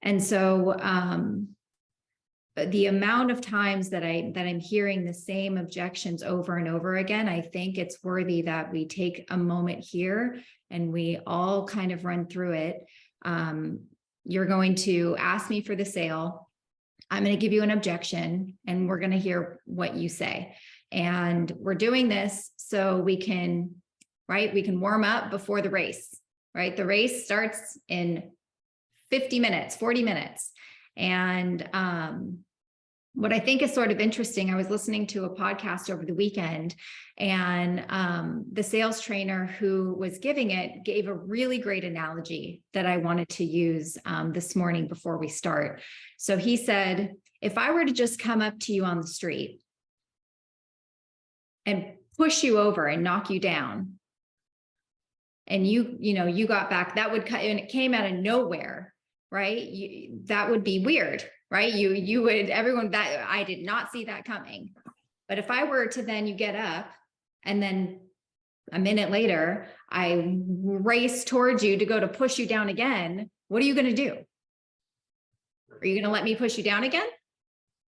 And so the amount of times that I'm hearing the same objections over and over again, I think it's worthy that we take a moment here and we all kind of run through it. You're going to ask me for the sale. I'm going to give you an objection, and we're going to hear what you say. And we're doing this so we can, right? We can warm up before the race, right? The race starts in 50 minutes, 40 minutes. And what I think is sort of interesting, I was listening to a podcast over the weekend, and the sales trainer who was giving it gave a really great analogy that I wanted to use this morning before we start. So he said, if I were to just come up to you on the street and push you over and knock you down, and you got back, that would cut, and it came out of nowhere, right? That would be weird, right? You would, everyone, that I did not see that coming. But if I were to then, you get up and then a minute later, I race towards you to go to push you down again, what are you going to do? Are you going to let me push you down again?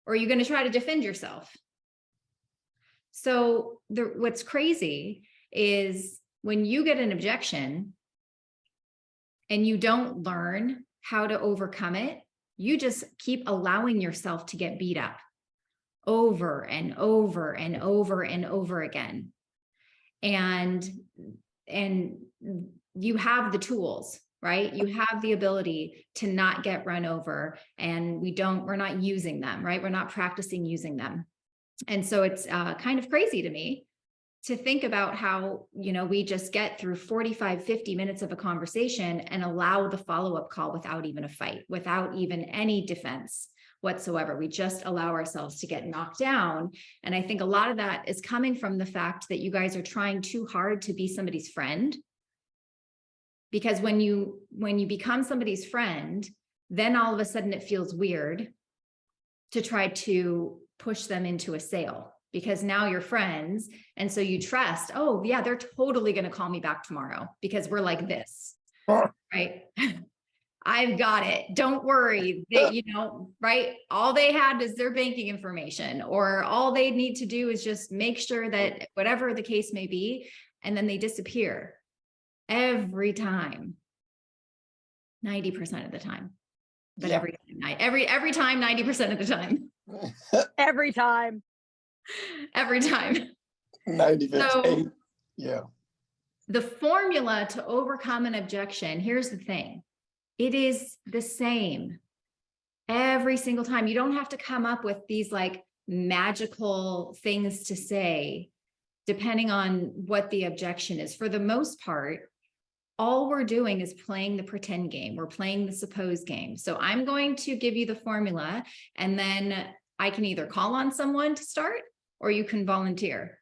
Or are you going to try to defend yourself? So what's crazy is when you get an objection and you don't learn how to overcome it, you just keep allowing yourself to get beat up over and over and over and over again. And you have the tools, right? You have the ability to not get run over, and we're not using them, right? We're not practicing using them. And so it's kind of crazy to me to think about how, we just get through 45, 50 minutes of a conversation and allow the follow-up call without even a fight, without even any defense whatsoever. We just allow ourselves to get knocked down. And I think a lot of that is coming from the fact that you guys are trying too hard to be somebody's friend. Because when you become somebody's friend, then all of a sudden it feels weird to try to push them into a sale, because now you're friends. And so you trust, oh yeah, they're totally going to call me back tomorrow because we're like this, right? I've got it. Don't worry. They, right? All they had is their banking information, or all they need to do is just make sure that whatever the case may be, and then they disappear every time, 90% of the time, but Yeah. every time, 90% of the time. Every time. Every time. 90%. So, yeah. The formula to overcome an objection, here's the thing. It is the same every single time. You don't have to come up with these like magical things to say, depending on what the objection is. For the most part, all we're doing is playing the pretend game. We're playing the suppose game. So I'm going to give you the formula, and then I can either call on someone to start, or you can volunteer.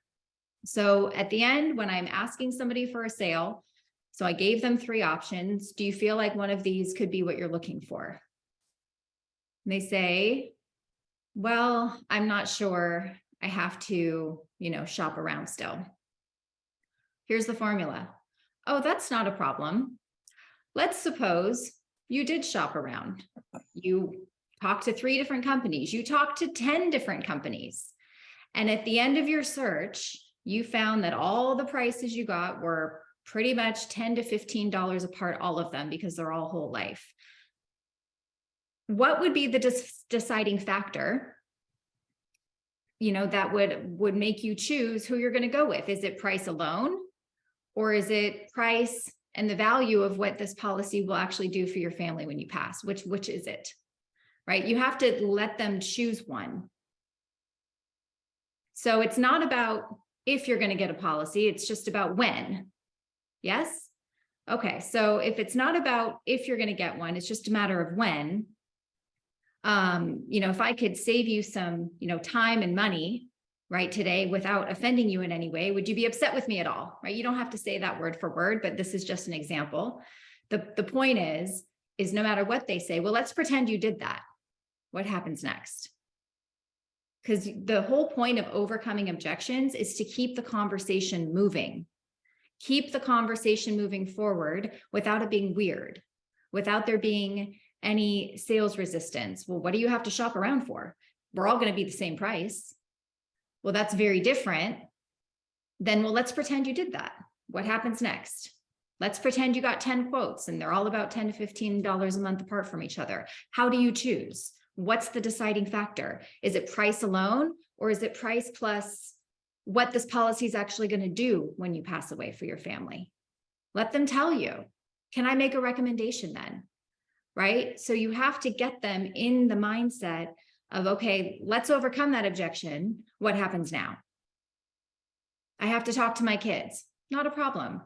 So at the end, when I'm asking somebody for a sale, so I gave them 3 options. Do you feel like one of these could be what you're looking for? And they say, well, I'm not sure. I have to, shop around still. Here's the formula. Oh, that's not a problem. Let's suppose you did shop around. You talked to 3 different companies. You talked to 10 different companies. And at the end of your search, you found that all the prices you got were pretty much $10 to $15 apart, all of them, because they're all whole life. What would be the deciding factor, that would make you choose who you're going to go with? Is it price alone, or is it price and the value of what this policy will actually do for your family when you pass? Which is it, right? You have to let them choose one. So it's not about if you're going to get a policy, it's just about when. Yes? Okay, so if it's not about if you're going to get one, it's just a matter of when. If I could save you some, time and money, right, today without offending you in any way, would you be upset with me at all? Right? You don't have to say that word for word, but this is just an example. The point is no matter what they say, well, let's pretend you did that. What happens next? Because the whole point of overcoming objections is to keep the conversation moving. Keep the conversation moving forward without it being weird, without there being any sales resistance. Well, what do you have to shop around for? We're all going to be the same price. Well, that's very different. Then, well, let's pretend you did that. What happens next? Let's pretend you got 10 quotes and they're all about $10 to $15 a month apart from each other. How do you choose? What's the deciding factor? Is it price alone, or is it price plus what this policy is actually going to do when you pass away for your family? Let them tell you. Can I make a recommendation then? Right? So you have to get them in the mindset of, okay, let's overcome that objection. What happens now? I have to talk to my kids. Not a problem.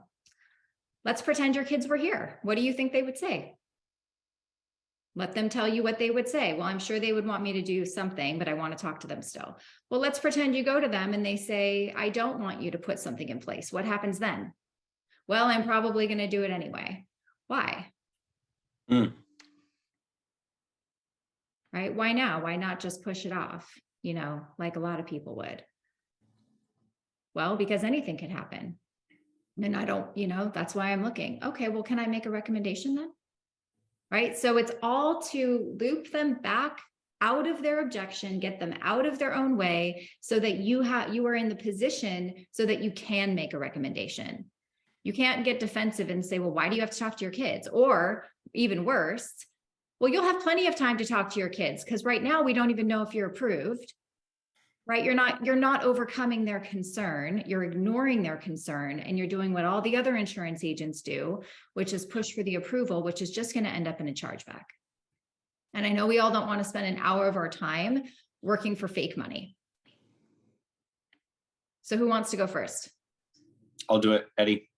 Let's pretend your kids were here. What do you think they would say? Let them tell you what they would say. Well, I'm sure they would want me to do something, but I want to talk to them still. Well, let's pretend you go to them and they say, I don't want you to put something in place. What happens then? Well, I'm probably going to do it anyway. Why? Right? Why now? Why not just push it off, like a lot of people would? Well, because anything could happen. And I don't, that's why I'm looking. Okay, well, can I make a recommendation then? Right? So it's all to loop them back out of their objection, get them out of their own way so that you are in the position so that you can make a recommendation. You can't get defensive and say, well, why do you have to talk to your kids? Or even worse, well, you'll have plenty of time to talk to your kids because right now we don't even know if you're approved. Right? You're not overcoming their concern. You're ignoring their concern, and you're doing what all the other insurance agents do, which is push for the approval, which is just going to end up in a chargeback. And I know we all don't want to spend an hour of our time working for fake money. So who wants to go first? I'll do it, Eddie.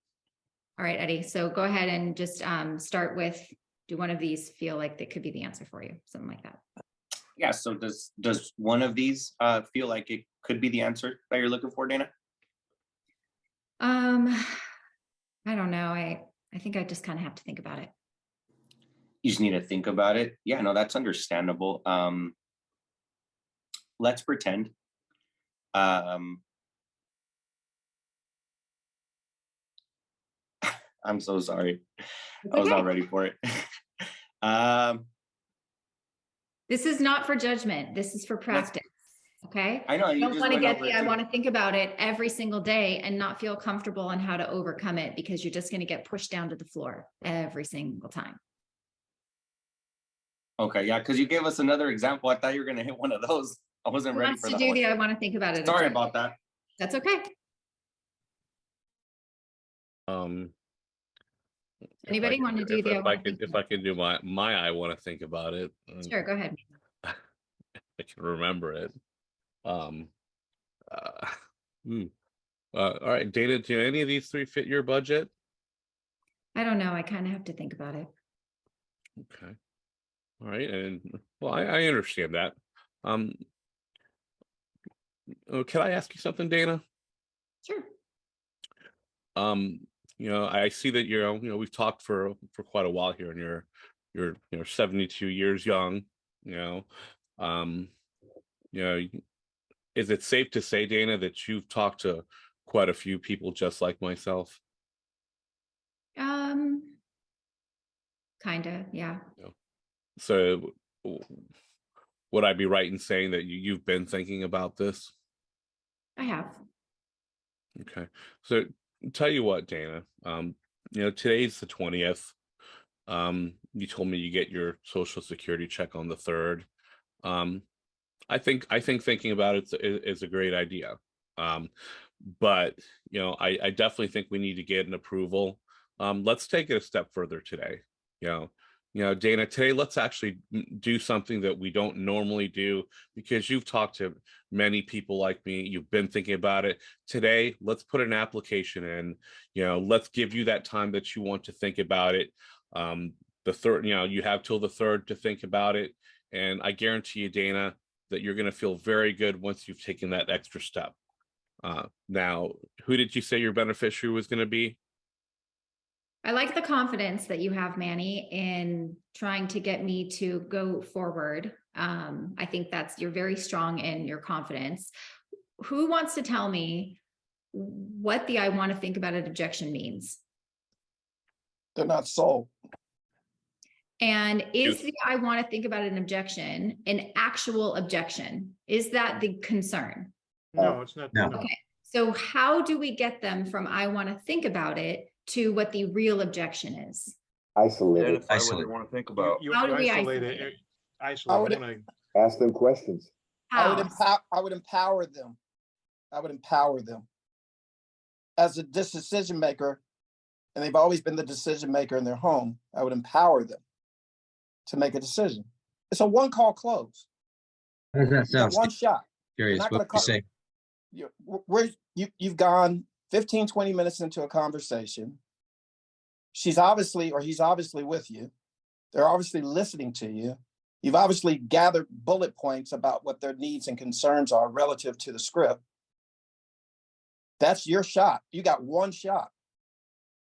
All right, Eddie. So go ahead and just start with, do one of these feel like they could be the answer for you? Something like that. Yeah, so does one of these feel like it could be the answer that you're looking for, Dana? I don't know. I think I just kind of have to think about it. You just need to think about it. Yeah, no, that's understandable. Let's pretend. I'm so sorry. It's I was not okay. ready for it. This is not for judgment. This is for practice. Okay. I know. I You don't just want to went get over the, it I too. want to think about it every single day and not feel comfortable on how to overcome it because you're just going to get pushed down to the floor every single time. Okay, yeah, because you gave us another example. I thought you were going to hit one of those. I wasn't Who ready wants for to that do one. the I want to think about it? Sorry about that. That's okay. Anybody want to do the if I could do my I want to think about it. Sure, go ahead. I can remember it. All right, Dana, do any of these three fit your budget? I don't know. I kind of have to think about it. Okay. All right, and well, I understand that. Can I ask you something, Dana? Sure. I see that we've talked for quite a while here, and you're 72 years young. Is it safe to say, Dana, that you've talked to quite a few people just like myself? Kind of, yeah. So would I be right in saying that you've been thinking about this? I have. Okay. So tell you what, Dana, today's the 20th. You told me you get your Social Security check on the 3rd. I think thinking about it is a great idea. But I definitely think we need to get an approval. Let's take it a step further today. Dana, today let's actually do something that we don't normally do, because you've talked to many people like me. You've been thinking about it. Today, let's put an application in. Let's give you that time that you want to think about it. The 3rd, you have till the 3rd to think about it. And I guarantee you, Dana, that you're going to feel very good once you've taken that extra step. Now, who did you say your beneficiary was going to be? I like the confidence that you have, Manny, in trying to get me to go forward. I think you're very strong in your confidence. Who wants to tell me what the I want to think about it objection means? They're not sold. And is Yes. the I want to think about an objection an actual objection? Is that the concern? No, it's not. No. No. Okay. So how do we get them from I want to think about it to what the real objection is? Isolate it. Identify what they Isolate. want to think about. You How do we isolate isolate it. it? Isolate. I it. Ask them questions. I would How? I would empower them. I would empower them. As a decision maker, and they've always been the decision maker in their home, I would empower them to make a decision. It's a one-call close. How does that You got sound? one shot. Curious. not What gonna would you cut- say? You've gone 15, 20 minutes into a conversation. She's obviously, or he's obviously with you. They're obviously listening to you. You've obviously gathered bullet points about what their needs and concerns are relative to the script. That's your shot. You got one shot.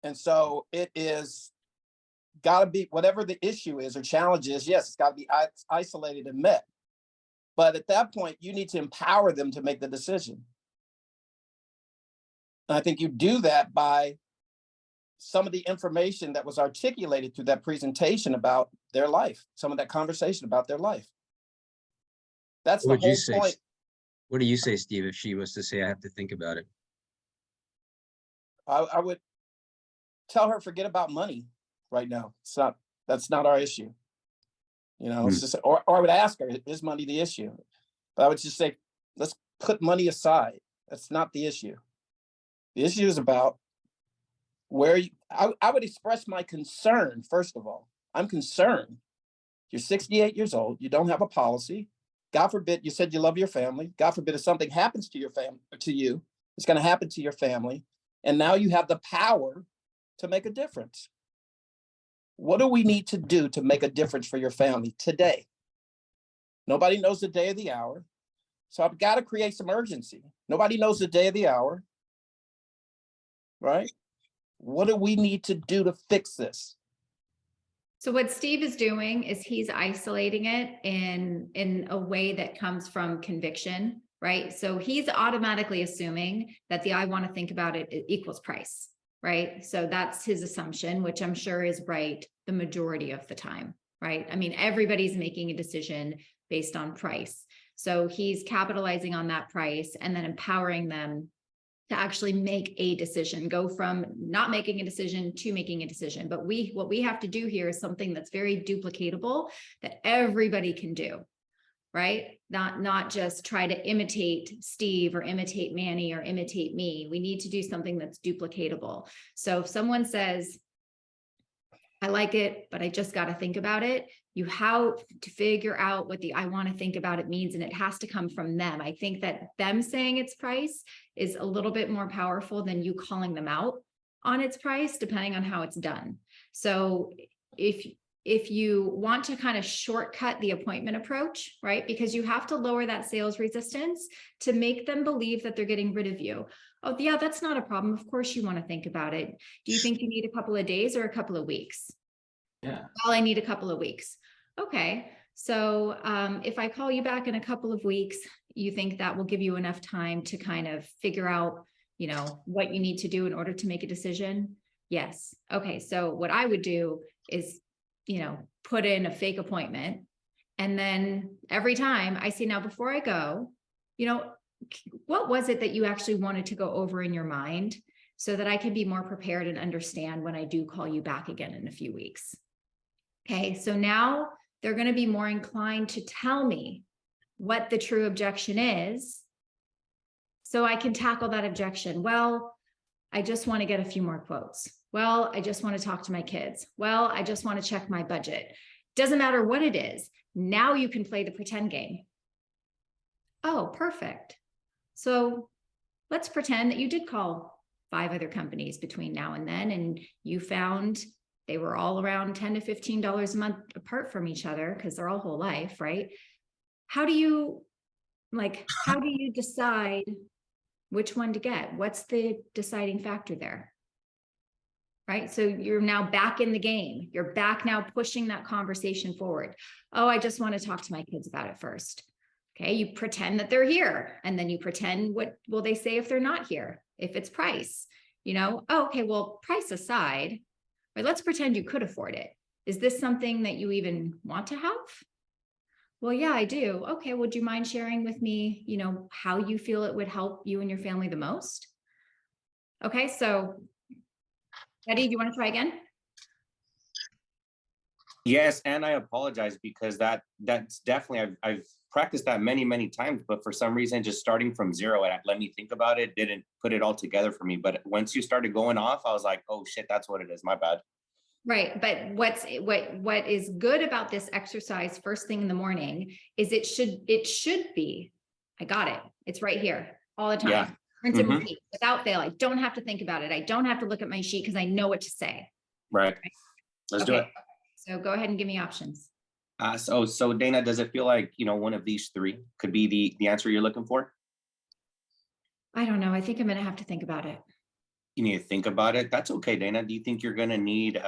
And so it is gotta be, whatever the issue is or challenge is, yes, it's gotta be isolated and met. But at that point, you need to empower them to make the decision. And I think you do that by some of the information that was articulated through that presentation about their life, some of that conversation about their life. That's the What would you whole say? point. What do you say, Steve, if she was to say, I have to think about it? I would tell her, forget about money right now. That's not our issue. You know, it's just, or I would ask her, is money the issue? But I would just say, let's put money aside. That's not the issue. The issue is about where I would express my concern, first of all. I'm concerned. You're 68 years old. You don't have a policy. God forbid, you said you love your family. God forbid if something happens to your family, to you, it's going to happen to your family. And now you have the power to make a difference. What do we need to do to make a difference for your family today? Nobody knows the day or the hour. So I've got to create some urgency. Nobody knows the day or the hour, right? What do we need to do to fix this? So what Steve is doing is he's isolating it in a way that comes from conviction, right? So he's automatically assuming that the I want to think about it equals price, right? So that's his assumption, which I'm sure is right the majority of the time, right? I mean, everybody's making a decision based on price. So he's capitalizing on that price and then empowering them to actually make a decision, go from not making a decision to making a decision. But what we have to do here is something that's very duplicatable that everybody can do, right? Not just try to imitate Steve or imitate Manny or imitate me. We need to do something that's duplicatable. So if someone says, I like it, but I just got to think about it, you have to figure out what the I want to think about it means, and it has to come from them. I think that them saying its price is a little bit more powerful than you calling them out on its price, depending on how it's done. So if you want to kind of shortcut the appointment approach, right? Because you have to lower that sales resistance to make them believe that they're getting rid of you. Oh, yeah, that's not a problem. Of course you want to think about it. Do you think you need a couple of days or a couple of weeks? Yeah. Well, I need a couple of weeks. Okay. So if I call you back in a couple of weeks, you think that will give you enough time to kind of figure out, you know, what you need to do in order to make a decision? Yes. Okay. So what I would do is, you know, put in a fake appointment. And then every time I say, now before I go, you know, what was it that you actually wanted to go over in your mind so that I can be more prepared and understand when I do call you back again in a few weeks? Okay, so now they're going to be more inclined to tell me what the true objection is so I can tackle that objection. Well, I just want to get a few more quotes. Well, I just want to talk to my kids. Well, I just want to check my budget. Doesn't matter what it is. Now you can play the pretend game. Oh, perfect. So let's pretend that you did call 5 other companies between now and then, and you found they were all around $10 to $15 a month apart from each other because they're all whole life, right? How do you decide which one to get? What's the deciding factor there? Right? So you're now back in the game. You're back now pushing that conversation forward. Oh, I just want to talk to my kids about it first. Okay, you pretend that they're here, and then you pretend what will they say if they're not here? If it's price, you know, oh, okay, well, price aside, but let's pretend you could afford it. Is this something that you even want to have? Well, yeah, I do. Okay, would you mind sharing with me, how you feel it would help you and your family the most? Okay, so Eddie, do you want to try again? Yes, and I apologize because that's definitely I've practiced that many times, but for some reason, just starting from zero and let me think about it didn't put it all together for me. But once you started going off, I was like, oh shit, that's what it is. My bad. Right, but what is good about this exercise first thing in the morning is it should be, I got it. It's right here all the time. Yeah. Rinse and Mhm. repeat without fail. I don't have to think about it. I don't have to look at my sheet because I know what to say. Right. Let's do it. So go ahead and give me options. So Dana, does it feel like, one of these three could be the answer you're looking for? I don't know. I think I'm gonna have to think about it. You need to think about it. That's okay, Dana. Do you think you're gonna need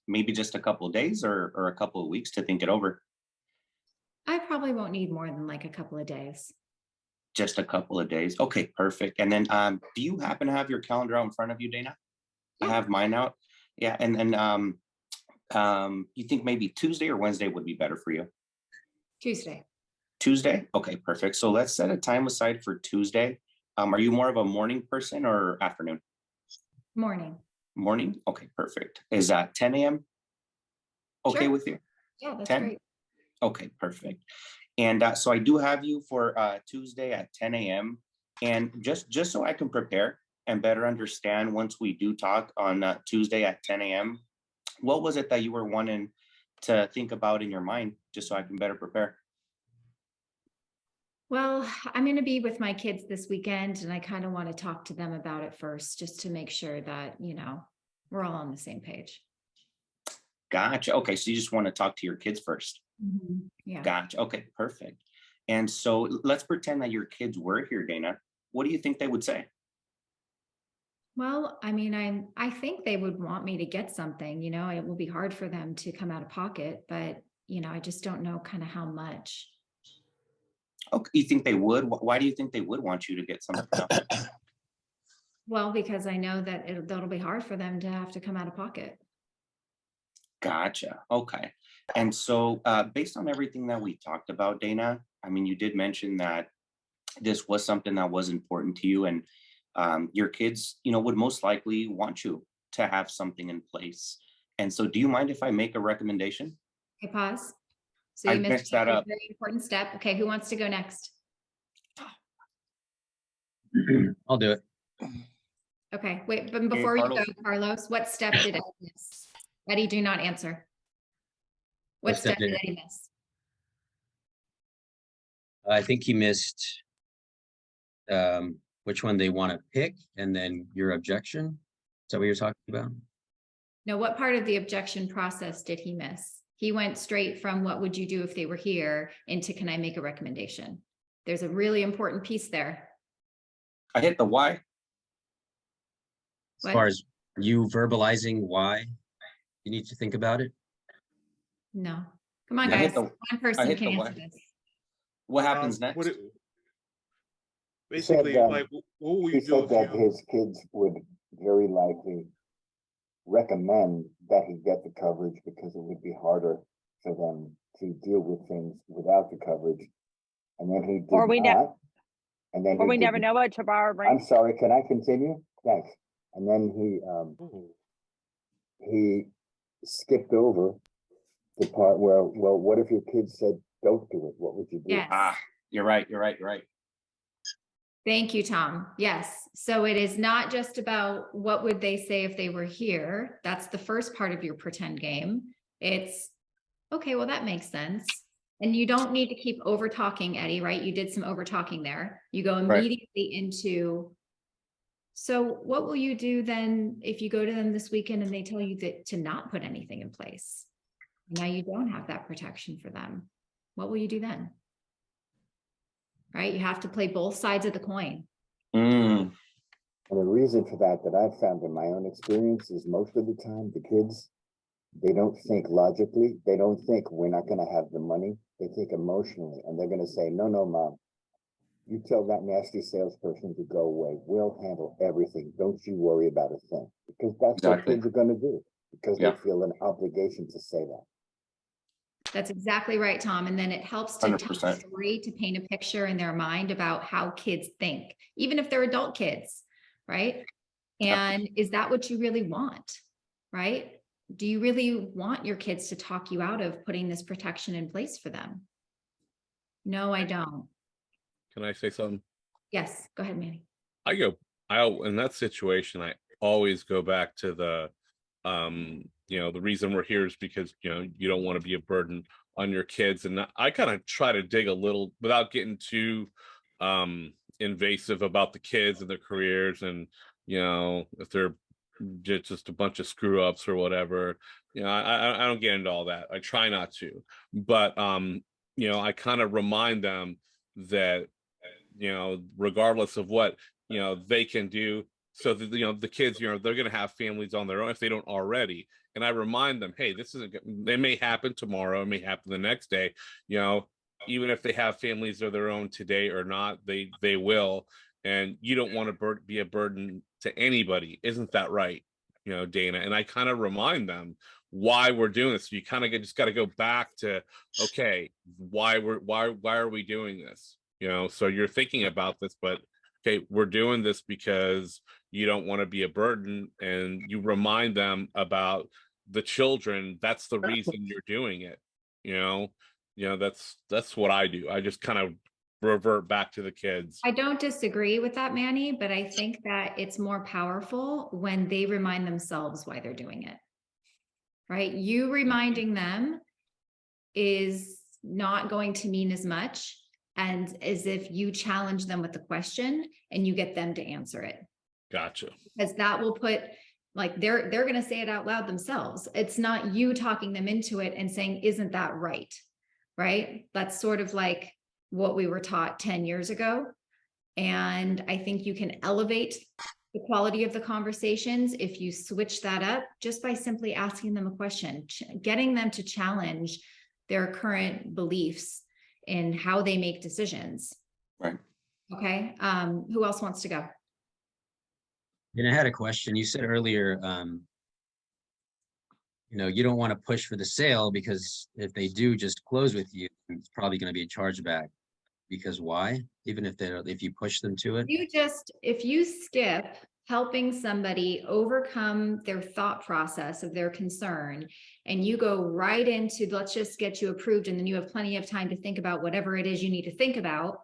maybe just a couple of days or a couple of weeks to think it over? I probably won't need more than like a couple of days. Just a couple of days. Okay, perfect. And then do you happen to have your calendar out in front of you, Dana? I Yeah. have mine out. Yeah, and then you think maybe Tuesday or Wednesday would be better for you? Tuesday. Tuesday? Okay, perfect. So let's set a time aside for Tuesday. Are you more of a morning person or afternoon? Morning. Morning? Okay, perfect. Is that 10 a.m. okay Sure. with you? Yeah, that's 10? great. Okay, perfect. And so I do have you for Tuesday at 10 a.m. And just so I can prepare and better understand once we do talk on Tuesday at 10 a.m., what was it that you were wanting to think about in your mind, just so I can better prepare? Well, I'm going to be with my kids this weekend and I kind of want to talk to them about it first, just to make sure that, we're all on the same page. Gotcha. Okay, so you just want to talk to your kids first. Yeah. Gotcha. Okay, perfect. And so let's pretend that your kids were here, Dana. What do you think they would say? Well, I mean, I think they would want me to get something, it will be hard for them to come out of pocket, but I just don't know kind of how much. Okay, you think they would? Why do you think they would want you to get something else? Well, because I know that that'll be hard for them to have to come out of pocket. Gotcha. Okay. And so based on everything that we talked about, Dana, I mean, you did mention that this was something that was important to you and your kids, would most likely want you to have something in place. And so do you mind if I make a recommendation? Okay, pause. So I you messed that a up. very important step. Okay, who wants to go next? I'll do it. Okay, wait, but before you go, Carlos. Carlos, what step did Eddie miss? Eddie, do not answer. What step step did did Eddie miss? I think he missed which one they want to pick and then your objection. Is that what you're talking about? No, what part of the objection process did he miss? He went straight from what would you do if they were here into can I make a recommendation? There's a really important piece there. I hit the Y. As What? far as you verbalizing why you need to think about it. No. Come on, I guys. hit the- One person hit can the answer Y. this. What happens next? Basically, said, like, what will He you do said that if you? his kids would very likely recommend that he get the coverage because it would be harder for them to deal with things without the coverage. And then he did Or we not. And then Or he we never didn't- know what tomorrow I'm brings. sorry, can I continue? Thanks. And then he skipped over the part where, well, what if your kids said, don't do it? What would you do? Yes. You're right. Thank you, Tom. Yes. So it is not just about what would they say if they were here. That's the first part of your pretend game. It's okay, well, that makes sense. And you don't need to keep over talking, Eddie, right? You did some over talking there. You go Right. immediately into, so what will you do then if you go to them this weekend and they tell you that to not put anything in place? Now you don't have that protection for them. What will you do then? Right? You have to play both sides of the coin. Mm, And the reason for that I've found in my own experience is most of the time the kids, they don't think logically. They don't think we're not going to have the money. They think emotionally, and they're going to say, no, mom, you tell that nasty salesperson to go away. We'll handle everything. Don't you worry about a thing. Because that's what Exactly. kids are going to do. because they Yeah. feel an obligation to say that. That's exactly right, Tom. And then it helps to tell a 100%. story, to paint a picture in their mind about how kids think, even if they're adult kids, right? And is that what you really want, right? Do you really want your kids to talk you out of putting this protection in place for them? No, I don't. Can I say something? Yes, go ahead, Manny. In that situation, I always go back to the the reason we're here is because you don't want to be a burden on your kids. And I kind of try to dig a little without getting too invasive about the kids and their careers, and if they're just a bunch of screw ups or whatever. I don't get into all that. I try not to, but I kind of remind them that regardless of what they can do, so that the kids they're going to have families on their own if they don't already. And I remind them, hey, this isn't, it may happen tomorrow, it may happen the next day, even if they have families of their own today or not, they will. And you don't want to be a burden to anybody. Isn't that right? Dana. And I kind of remind them why we're doing this. You kind of just got to go back to, okay, why are we doing this? So you're thinking about this, but okay, we're doing this because you don't want to be a burden, and you remind them about the children. That's the reason you're doing it. That's what I do. I just kind of revert back to the kids. I don't disagree with that, Manny, but I think that it's more powerful when they remind themselves why they're doing it, right? You reminding them is not going to mean as much and as if you challenge them with the question and you get them to answer it. Gotcha. Because that will put, like, they're going to say it out loud themselves. It's not you talking them into it and saying, isn't that right? Right? That's sort of like what we were taught 10 years ago. And I think you can elevate the quality of the conversations if you switch that up just by simply asking them a question, getting them to challenge their current beliefs in how they make decisions. Right. Okay. Who else wants to go? And I had a question. You said earlier, you don't want to push for the sale because if they do just close with you, it's probably going to be a chargeback. Because why? Even if you push them to it? If you skip helping somebody overcome their thought process of their concern, and you go right into, let's just get you approved, and then you have plenty of time to think about whatever it is you need to think about,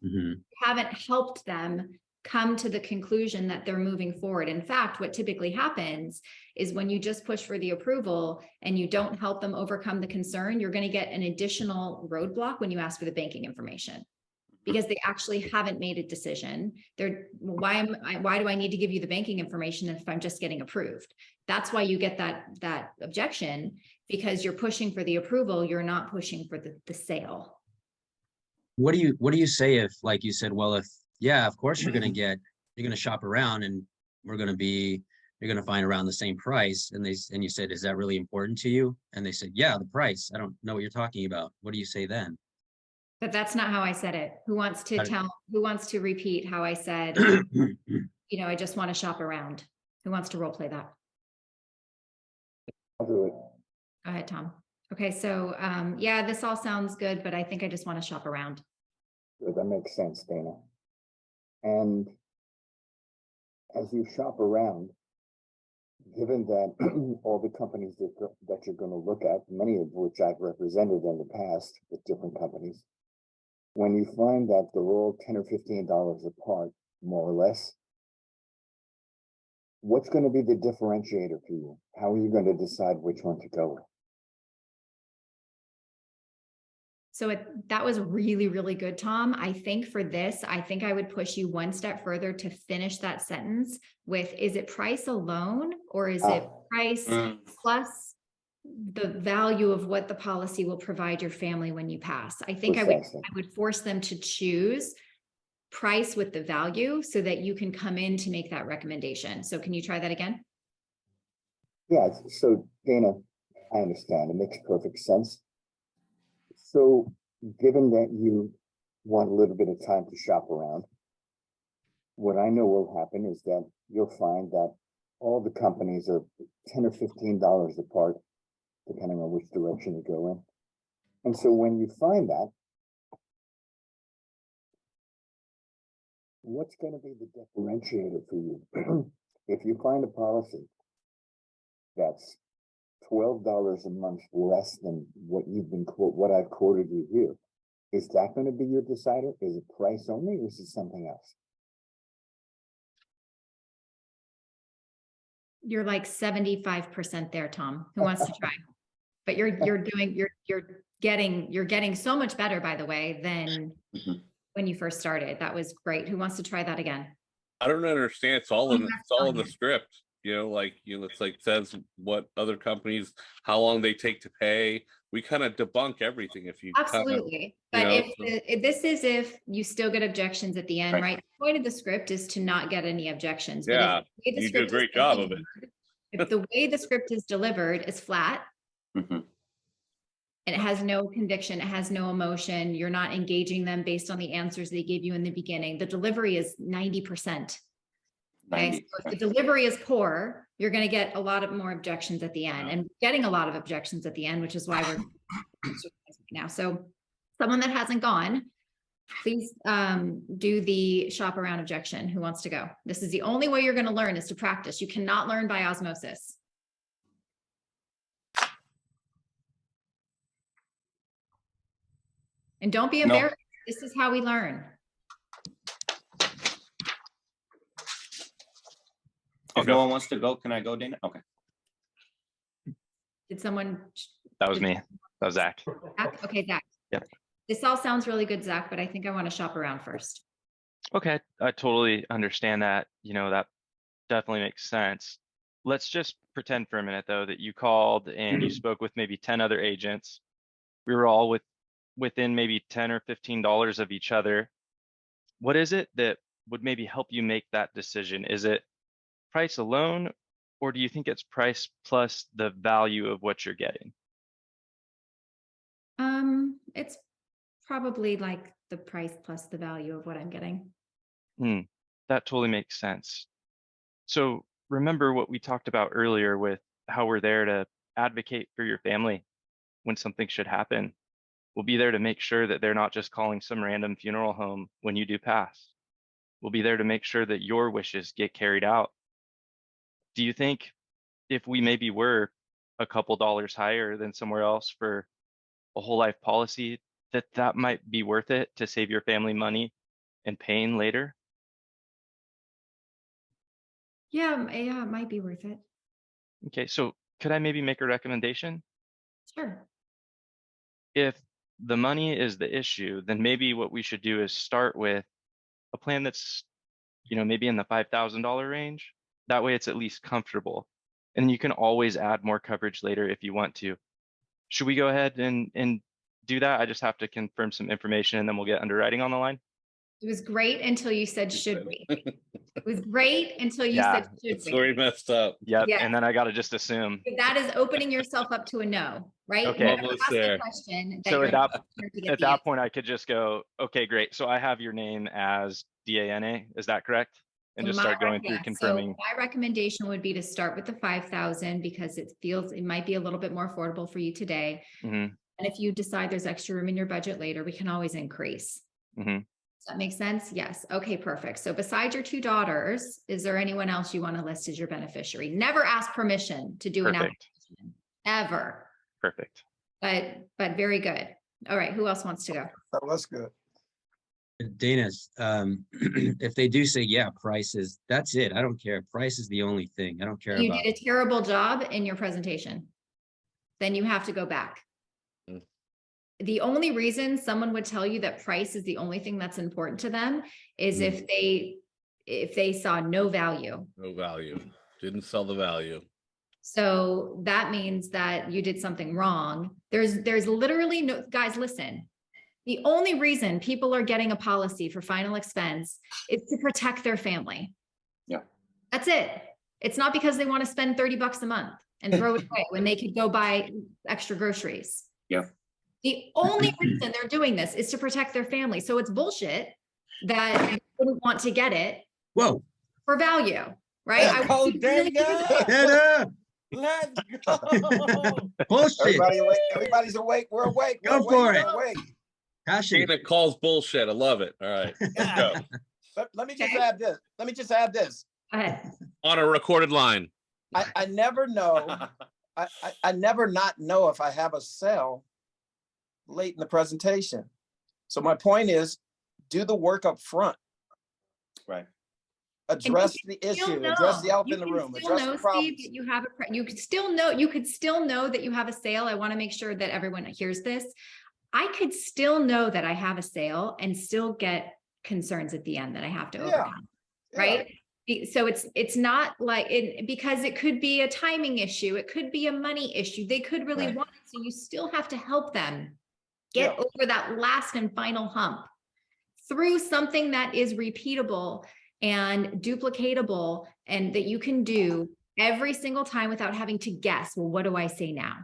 Mhm. haven't helped them come to the conclusion that they're moving forward. In fact, what typically happens is when you just push for the approval and you don't help them overcome the concern, you're going to get an additional roadblock when you ask for the banking information, because they actually haven't made a decision. Why do I need to give you the banking information if I'm just getting approved? That's why you get that objection, because you're pushing for the approval. You're not pushing for the sale. What do you say if, like you said, well, of course you're going to shop around and you're going to find around the same price. And you said, is that really important to you? And they said, yeah, the price. I don't know what you're talking about. What do you say then? But that's not how I said it. Who wants to repeat how I said, I just want to shop around? Who wants to role play that? I'll do it. Go ahead, Tom. Okay. So, yeah, this all sounds good, but I think I just want to shop around. Good, that makes sense, Dana. And as you shop around, given that all the companies that you're going to look at, many of which I've represented in the past with different companies, when you find that they're all $10 or $15 apart, more or less, what's going to be the differentiator for you? How are you going to decide which one to go with? So that was really, really good, Tom. I think for this, I think I would push you one step further to finish that sentence with, is it price alone, or is it price plus the value of what the policy will provide your family when you pass? I think I would force them to choose price with the value so that you can come in to make that recommendation. So can you try that again? Yeah, so Dana, I understand. It makes perfect sense. So given that you want a little bit of time to shop around, what I know will happen is that you'll find that all the companies are $10 or $15 apart, depending on which direction you go in. And so when you find that, what's going to be the differentiator for you? If you find a policy that's $12 a month less than what I've quoted you here, is that going to be your decider? Is it price only, or is it something else? You're like 75% there, Tom. Who wants to try? But you're getting so much better, by the way, than when you first started. That was great. Who wants to try that again? I don't understand. It's all in the Okay. script. It's like says what other companies, how long they take to pay. We kind of debunk everything if you Absolutely. But if you still get objections at the end, right? The point of the script is to not get any objections. But Yeah, you do a great job of it. If the way the script is delivered is flat, and it has no conviction, it has no emotion, you're not engaging them based on the answers they gave you in the beginning, the delivery is 90%. Okay, so if the delivery is poor, you're going to get a lot of more objections at the end, and getting a lot of objections at the end, which is why we're now. So someone that hasn't gone, please do the shop around objection. Who wants to go? This is the only way you're going to learn, is to practice. You cannot learn by osmosis. And don't be embarrassed. No. This is how we learn. If no one wants to go, can I go, Dana? Okay. Did someone? That was me. That was Zach. Zach? Okay, Zach. Yep. This all sounds really good, Zach, but I think I want to shop around first. Okay, I totally understand that. That definitely makes sense. Let's just pretend for a minute, though, that you called and you spoke with maybe 10 other agents. We were all within maybe $10 or $15 of each other. What is it that would maybe help you make that decision? Is it price alone, or do you think it's price plus the value of what you're getting? It's probably like the price plus the value of what I'm getting. That totally makes sense. So remember what we talked about earlier with how we're there to advocate for your family when something should happen. We'll be there to make sure that they're not just calling some random funeral home when you do pass. We'll be there to make sure that your wishes get carried out. Do you think if we maybe were a couple dollars higher than somewhere else for a whole life policy, that might be worth it to save your family money and pain later? Yeah, it might be worth it. Okay, so could I maybe make a recommendation? Sure. If the money is the issue, then maybe what we should do is start with a plan that's, maybe in the $5,000 range. That way it's at least comfortable. And you can always add more coverage later if you want to. Should we go ahead and do that? I just have to confirm some information and then we'll get underwriting on the line. It was great until you said, should we? It was great until you said, should we? Story messed up. Yep. Yeah. And then I got to just assume. That is opening yourself up to a no, right? Okay. Almost there. Question that so at that answer. point, I could just go, okay, great. So I have your name as DANA. Is that correct? And just start going through confirming. So my recommendation would be to start with the 5,000 because it might be a little bit more affordable for you today. And if you decide there's extra room in your budget later, we can always increase. Does that make sense? Yes. Okay, perfect. So besides your two daughters, is there anyone else you want to list as your beneficiary? Never ask permission to do an application, ever. Perfect. But very good. All right. Who else wants to go? That was good. Dana's, if they do say, yeah, price is, that's it. I don't care. Price is the only thing. I don't care You about. did a terrible job in your presentation. Then you have to go back. The only reason someone would tell you that price is the only thing that's important to them is if they saw no value. No value. Didn't sell the value. So that means that you did something wrong. There's literally no, guys, listen. The only reason people are getting a policy for final expense is to protect their family. Yeah. That's it. It's not because they want to spend $30 a month and throw it away when they could go buy extra groceries. Yeah. The only reason they're doing this is to protect their family. So it's bullshit that they wouldn't want to get it Whoa. for value, right? Let's I go, would really do that. Dana, Let's go. bullshit. Everybody awake. Everybody's awake. We're awake. We're Go awake. for We're it. awake. Passion. Dana calls bullshit. I love it. All right, let's go. Let me just Okay. add this. Let me just add this. Go ahead. On a recorded line. I never know. I never not know if I have a cell late in the presentation. So my point is, do the work up front. Right. Address And the you can still issue. Address the know. elephant You in the can room. still Address know, the problem. Steve, that you have you could still know, you could still know that you have a sale. I want to make sure that everyone hears this. I could still know that I have a sale and still get concerns at the end that I have to Yeah. overcome. Right. So it's not like it, because it could be a timing issue. It could be a money issue. They could really Right. want it. So you still have to help them get over that last and final hump through something that is repeatable and duplicatable and that you can do every single time without having to guess, well, what do I say now?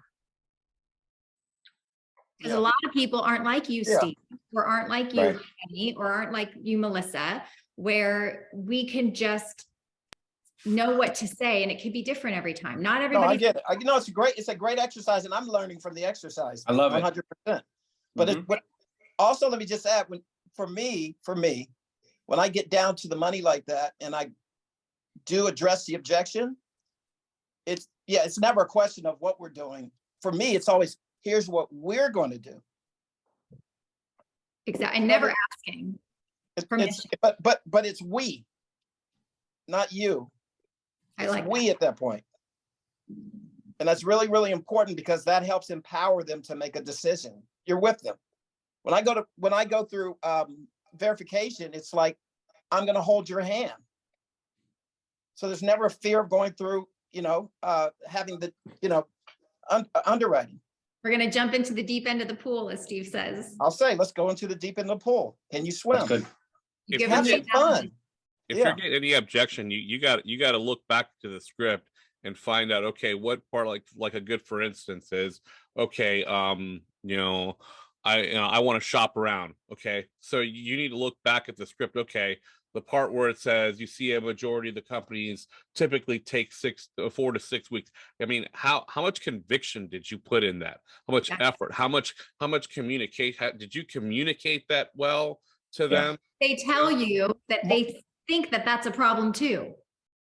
Because Yeah. a lot of people aren't like you, Yeah. Steve, or aren't like you, Right. Penny, or aren't like you, Melissa, where we can just know what to say and it could be different every time. Not No, I everybody. get it. You know, it's a great exercise, and I'm learning from the exercise. I love it. 100%. But also, let me just add, for me, when I get down to the money like that, and I do address the objection, it's never a question of what we're doing. For me, it's always, here's what we're going to do. Exactly. And never asking. Permission. But it's we, not you. I It's like we at that point. And that's really, really important because that helps empower them to make a decision. You're with them. When I go through verification, it's like, I'm going to hold your hand. So there's never a fear of going through, having the, underwriting. We're going to jump into the deep end of the pool, as Steve says. I'll say, let's go into the deep end of the pool. Can you swim? That's good. You If give you them Have the some fun. analogy. If Yeah. you're getting any objection, you got to look back to the script and find out, okay, what part, like a good for instance is, okay, I want to shop around. Okay, so you need to look back at the script. Okay, the part where it says you see a majority of the companies typically take 4 to 6 weeks. I mean, how much conviction did you put in that? How much effort? How much did you communicate that well to them? They tell you that they think that that's a problem too.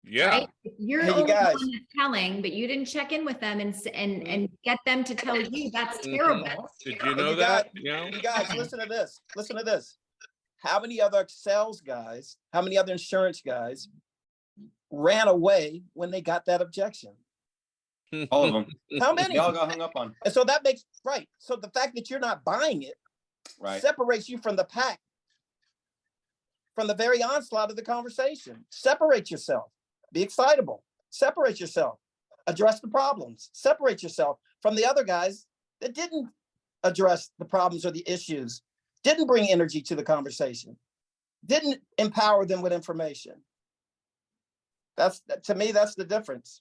Yeah. Right? You're Hey, you only the guys. one that's telling, but you didn't check in with them and get them to tell you that's terrible. Did you And know you that? You guys, listen to this. Listen to this. How many other sales guys, how many other insurance guys ran away when they got that objection? All of them. How many? They all got hung up on. And so that makes, right. So the fact that you're not buying it Right. separates you from the pack, from the very onslaught of the conversation. Separate yourself. Be excitable. Separate yourself. Address the problems. Separate yourself from the other guys that didn't address the problems or the issues, didn't bring energy to the conversation, didn't empower them with information. To me, that's the difference.